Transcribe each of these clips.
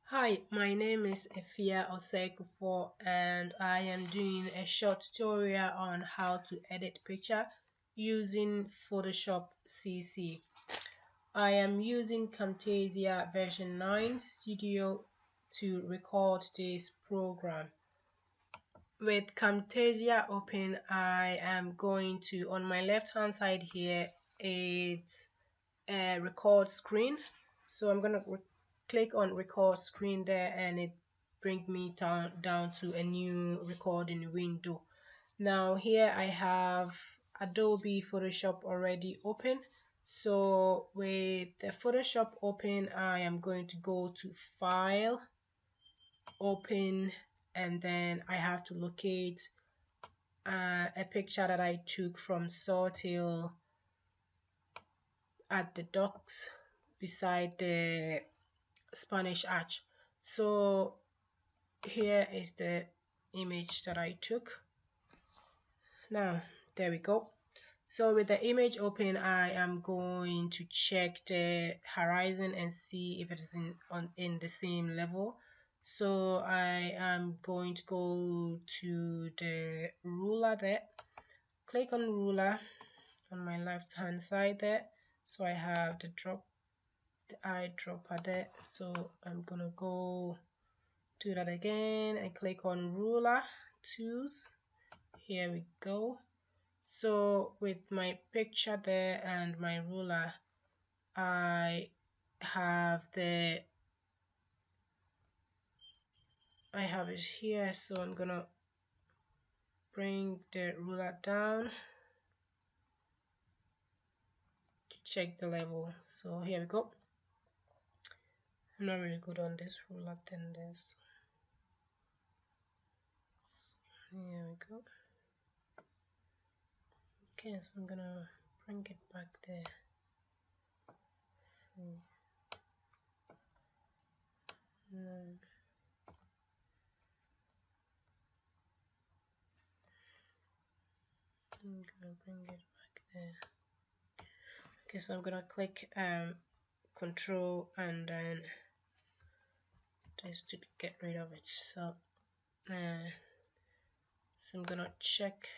Hi, my name is Efia Osekufor and I am doing a short tutorial on how to edit picture using Photoshop CC. I am using Camtasia version 9 Studio to record this program. With Camtasia open, I am going to, on my left hand side here, it's a record screen. So I'm going to click on record screen there and it brings me down to a new recording window. Now here I have Adobe Photoshop already open. So with the Photoshop open, I am going to go to File, Open, and then I have to locate a picture that I took from Sawtail at the docks beside the Spanish Arch. So here is the image that I took. Now there we go. So with the image open, I am going to check the horizon and see if it is in the same level. So I am going to go to the ruler there, click on ruler on my left hand side there. So I have the eyedropper there. So I'm gonna go do that again and click on ruler tools. Here we go. So with my picture there and my ruler, I have it here. So I'm gonna bring the ruler down to check the level. So here we go. I'm not really good on this ruler than this. Here we go. Okay, so I'm gonna bring it back there. See. I'm gonna bring it back there. Okay, so I'm gonna click control and then just to get rid of it. So I'm gonna check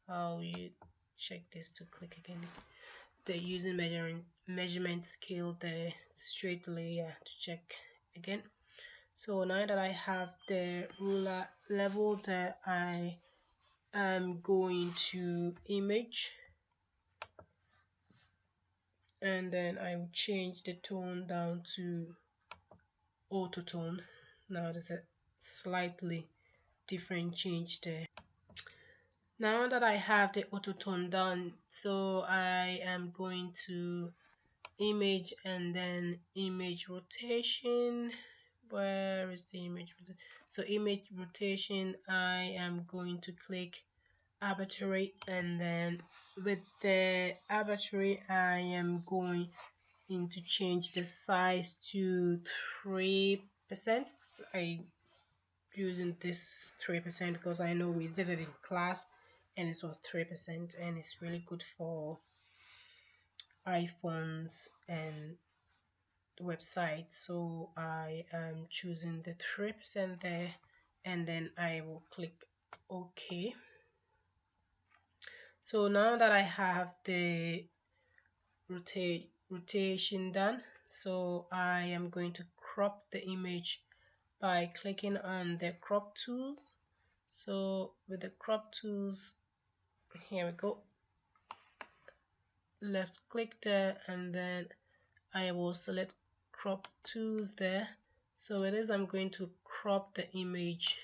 how you check this to click again. The using measurement scale, the straight layer to check again. So now that I have the ruler level that I am going to image, and then I will change the tone down to auto tone. Now there's a slightly different change there. Now that I have the auto tone done, so I am going to image and then image rotation. Where is the image? So image rotation, I am going to click arbitrary, and then with the arbitrary I am going to change the size to 3%. I using this 3% because I know we did it in class and it was 3%, and it's really good for iPhones and websites. So I am choosing the 3% there, and then I will click OK. So now that I have the rotation done, so I am going to crop the image by clicking on the crop tools. So with the crop tools, here we go, left click there, and then I will select crop tools there. So with this I'm going to crop the image.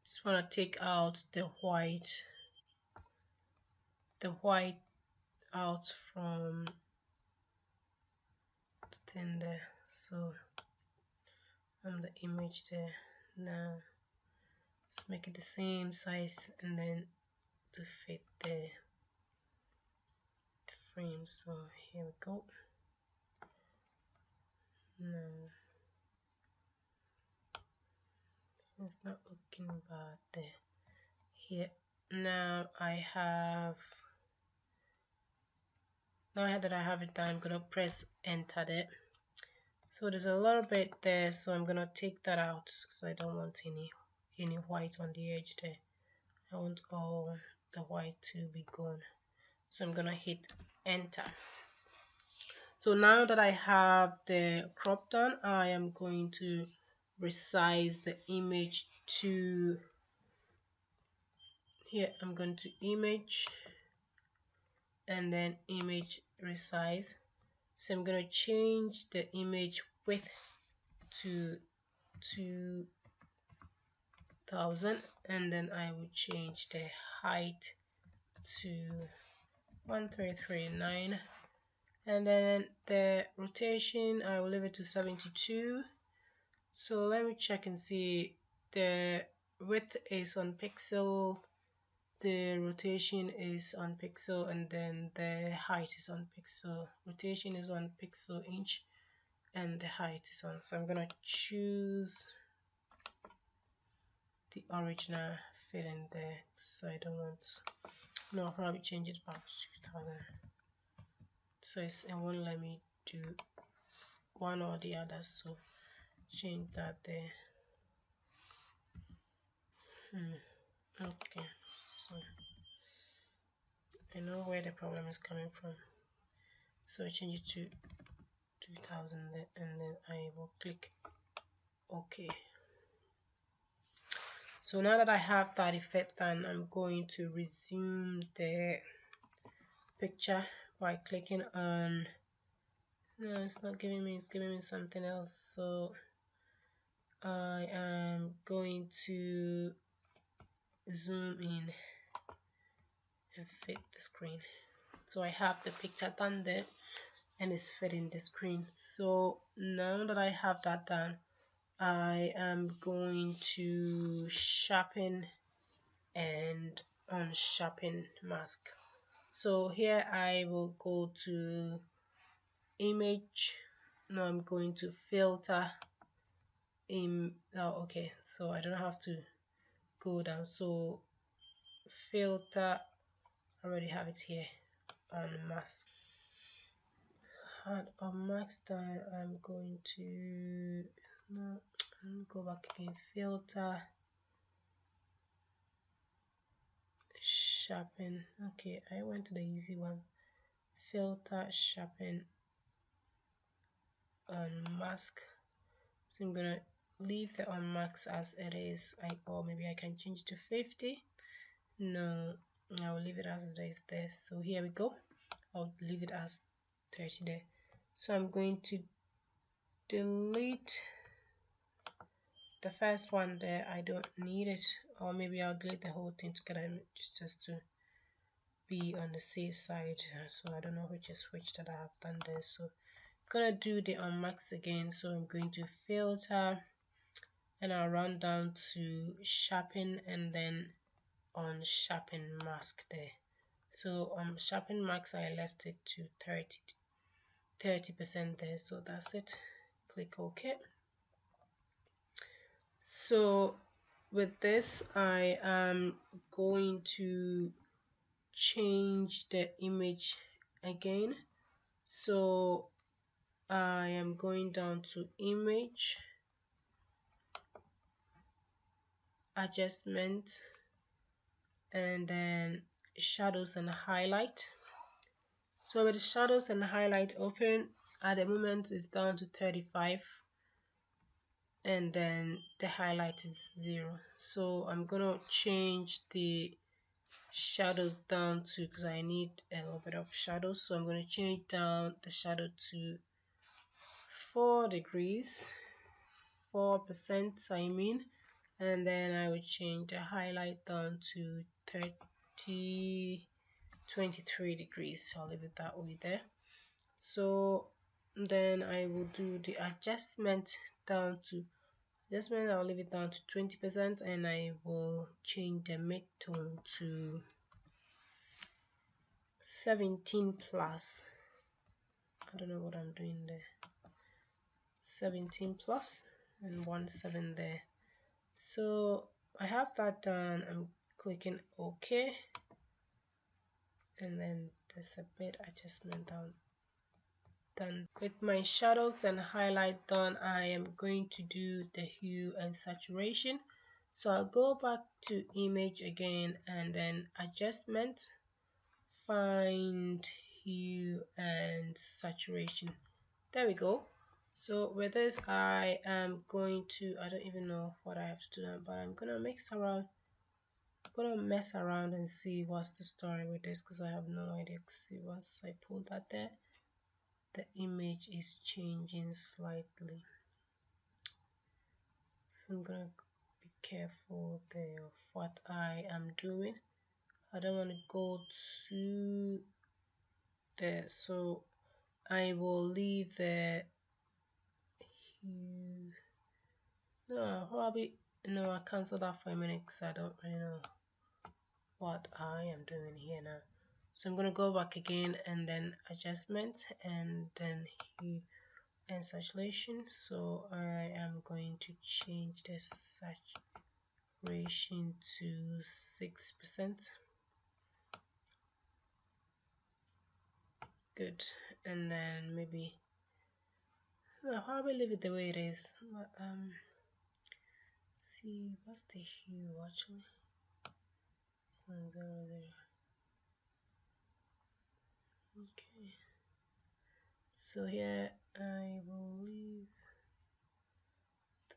Just want to take out the white out from the thing there. So on the image there, now let's make it the same size and then to fit the frame. So here we go. Now it's not looking bad there. Here now now that I have it done, I'm gonna press enter there. So there's a little bit there, so I'm gonna take that out because I don't want any white on the edge there. I want all the white to be gone. So I'm gonna hit enter. So now that I have the crop done, I am going to resize the image to here. I'm going to image and then image resize. So I'm going to change the image width to 2000, and then I will change the height to 1339, and then the rotation I will leave it to 72. So let me check and see. The width is on pixel, the rotation is on pixel, and then the height is on pixel. Rotation is on pixel inch and the height is on. So I'm gonna choose the original fit in there, so I don't want, no, I'll probably change it back to 2000. So it won't let me do one or the other, so change that there. Okay, so I know where the problem is coming from, so I change it to 2000 there, and then I will click OK. So now that I have that effect done, I'm going to resume the picture by clicking on, no, it's not giving me, it's giving me something else. So I am going to zoom in and fit the screen. So I have the picture done there and it's fitting the screen. So now that I have that done, I am going to sharpen and unsharpen mask. So here I will go to image. Now I'm going to filter in. Oh, okay, so I don't have to go down. So filter, I already have it here on mask. And on mask time, I'm going to go back again. Filter, sharpen. Okay, I went to the easy one. Filter, sharpen, unmask. So I'm gonna leave the unmask as it is. Or maybe I can change to 50. No, I will leave it as it is there. So here we go. I'll leave it as 30 there. So I'm going to delete the first one there. I don't need it, or maybe I'll delete the whole thing together just to be on the safe side. So I don't know which is which that I have done there. So I'm gonna do the unmask again. So I'm going to filter and I'll run down to sharpen and then on sharpen mask there. So on sharpen mask I left it to 30% there. So that's it. Click OK. So with this I am going to change the image again. So I am going down to image, adjustment, and then shadows and highlight. So with the shadows and highlight open, at the moment it's down to 35, and then the highlight is 0. So I'm gonna change the shadows down to, because I need a little bit of shadows, so I'm going to change down the shadow to 4 degrees, 4% I mean, and then I will change the highlight down to 23 degrees. So I'll leave it that way there. So then I will do the adjustment down to I'll leave it down to 20%, and I will change the mid-tone to 17 plus. I don't know what I'm doing there. 17 plus and 17 there. So I have that done. I'm clicking OK, and then there's a bit adjustment down done. With my shadows and highlight done, I am going to do the hue and saturation. So I'll go back to image again and then adjustment, find hue and saturation. There we go. So with this, I am going to, I don't even know what I have to do now, but I'm gonna mess around and see what's the story with this, because I have no idea. See, once I pull that there, the image is changing slightly, so I'm gonna be careful there of what I am doing. I don't want to go to there, so I will leave the hue. No, probably no, I cancel that for a minute because I don't really know what I am doing here now. So I'm going to go back again and then adjustment and then hue and saturation. So I am going to change the saturation to 6%. Good. And then maybe I'll probably leave it the way it is. But, see, what's the hue actually? So there. Okay. So here I will leave.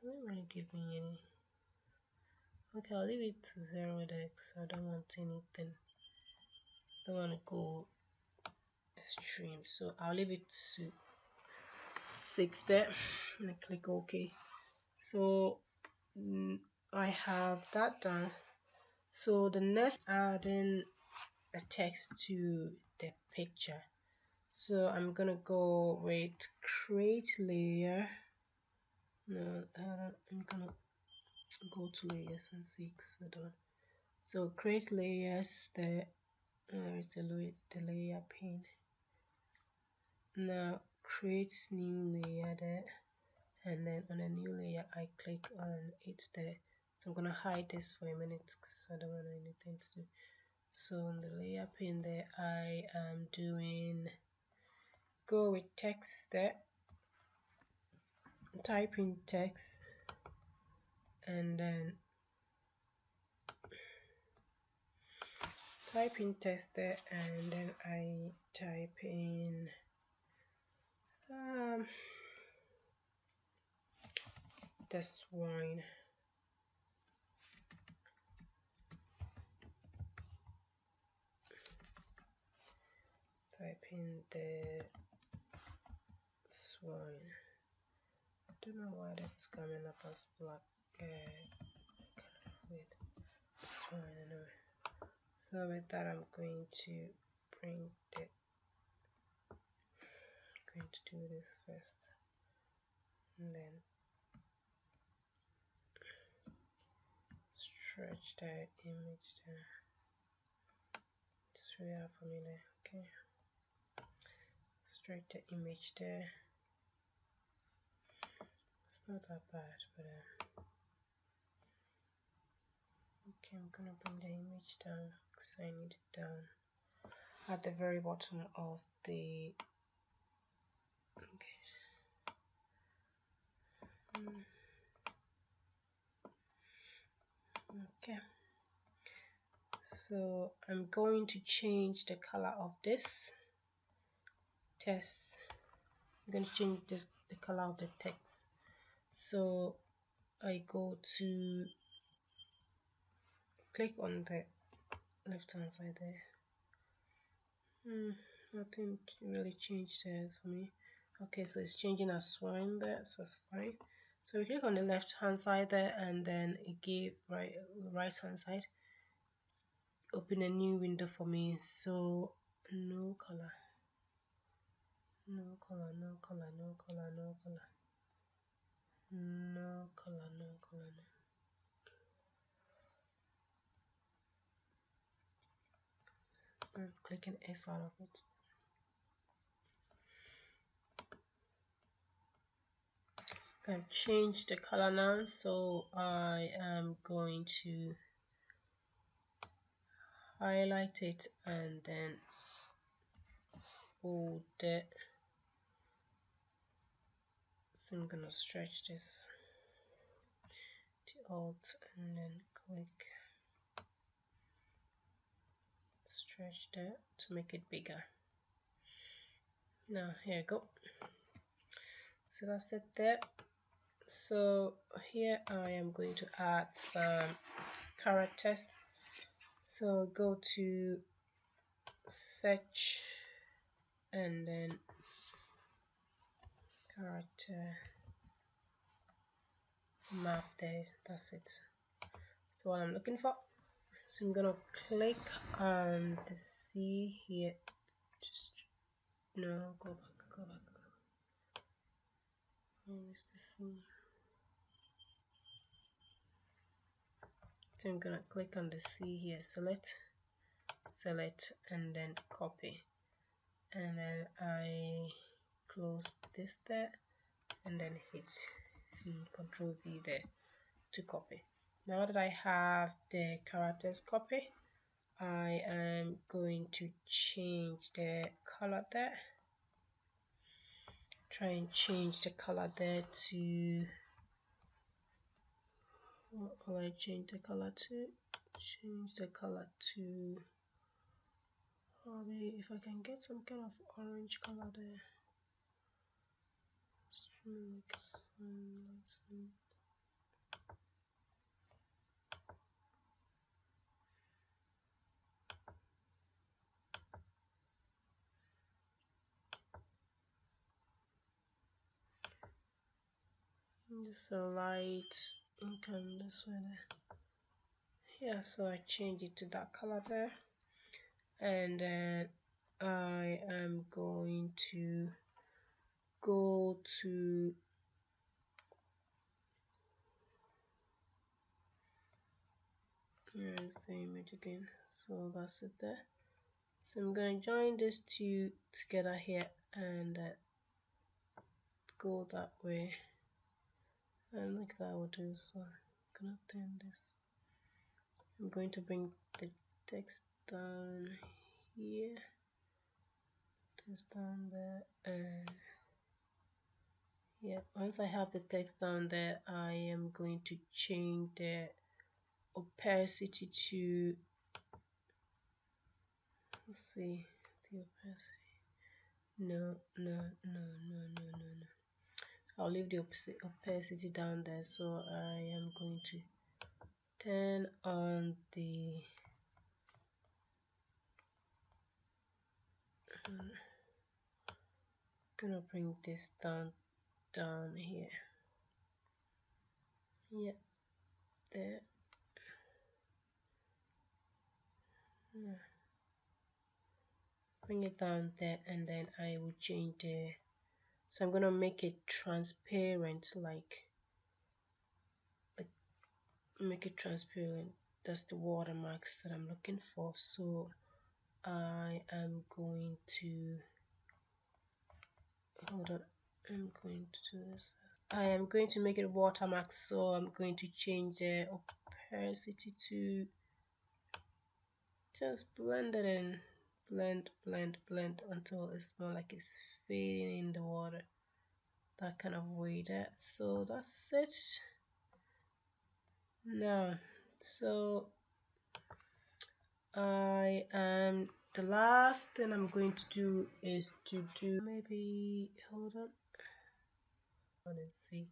Doesn't really give me any. Okay, I'll leave it to 0 there because I don't want anything. Don't want to go extreme. So I'll leave it to 6 there and I click OK. So I have that done. So the next, adding a text to the picture. So I'm gonna go with create layer. No, I'm gonna go to layers and see. So create layers. There is the layer pane. Now create new layer there, and then on a new layer I click on it there. So I'm gonna hide this for a minute because I don't want anything to do. So on the layer pane there, I am doing go with text there. Type in text and then type in text there, and then I type in the Swan. Type in the Swan. I don't know why this is coming up as black. With Swan anyway. So with that, I'm going to bring the. Going to do this first, and then stretch the image there. It's really hard for me there. Okay, stretch the image there. It's not that bad, but okay, I'm gonna bring the image down because I need it down at the very bottom of the. Okay, so I'm going to change the color of this text. I'm going to change the color of the text. So I go to click on the left hand side there. Nothing really changed there for me. Okay, so it's changing as Swan there, so it's fine. So we click on the left hand side there, and then it gave right hand side. Open a new window for me. So no color, no color, no color, no color, no color, no color, no color, no. I'm clicking X out of it. I've changed the color now, so I am going to highlight it and then hold it So I'm gonna stretch this to Alt and then click stretch that to make it bigger. Now here we go. So that's it there. So here I am going to add some characters. So go to search and then character map there. That's it. That's what I'm looking for. So I'm gonna click on the C here. Just no, go back. Where is the C? So I'm gonna click on the C here, select, and then copy, and then I close this there, and then hit V, Control V there to copy. Now that I have the characters copy, I am going to change the color there. Try and change the color there to, what will I change the color to? Change the color to, maybe if I can get some kind of orange color there. Like some, just a light ink on this one. Yeah, so I change it to that color there, and then I am going to go to here's the image again. So that's it there. So I'm going to join these two together here and go that way, and like that will do. So I'm gonna turn this. I'm going to bring the text down here, this down there, and yeah, once I have the text down there, I am going to change the opacity to, let's see, the opacity, no, I'll leave the opacity down there. So I am going to turn on the gonna bring this down here. Yeah, there. Yeah. Bring it down there, and then I will change the, so I'm gonna make it transparent, like make it transparent. That's the watermarks that I'm looking for. So I am going to, hold on, I'm going to do this first. I am going to make it watermarks, so I'm going to change the opacity to, just blend it in, blend until it's more like it's fading in the water, that kind of way there. So that's it now. So I am, the last thing I'm going to do is to do, maybe, hold on and see.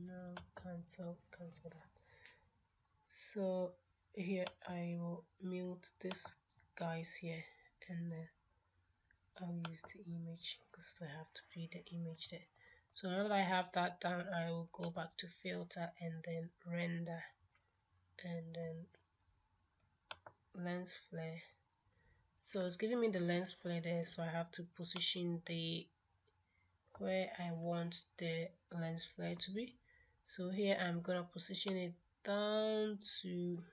No, cancel that. So here I will mute this guys here, and I'll use the image because I have to read the image there. So now that I have that down, I will go back to filter and then render, and then lens flare. So it's giving me the lens flare there, so I have to position the where I want the lens flare to be. So here I'm gonna position it down to,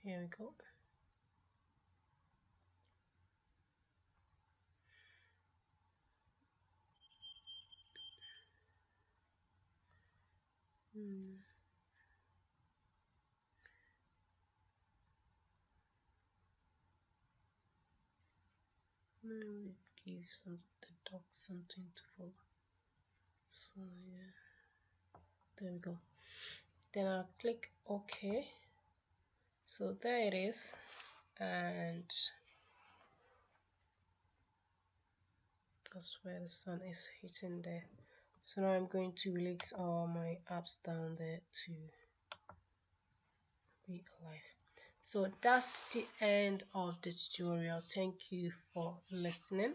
here we go. Maybe give the dog something to follow. So yeah, there we go. Then I'll click OK. So there it is, and that's where the sun is hitting there. So now I'm going to release all my apps down there to be alive. So that's the end of the tutorial. Thank you for listening.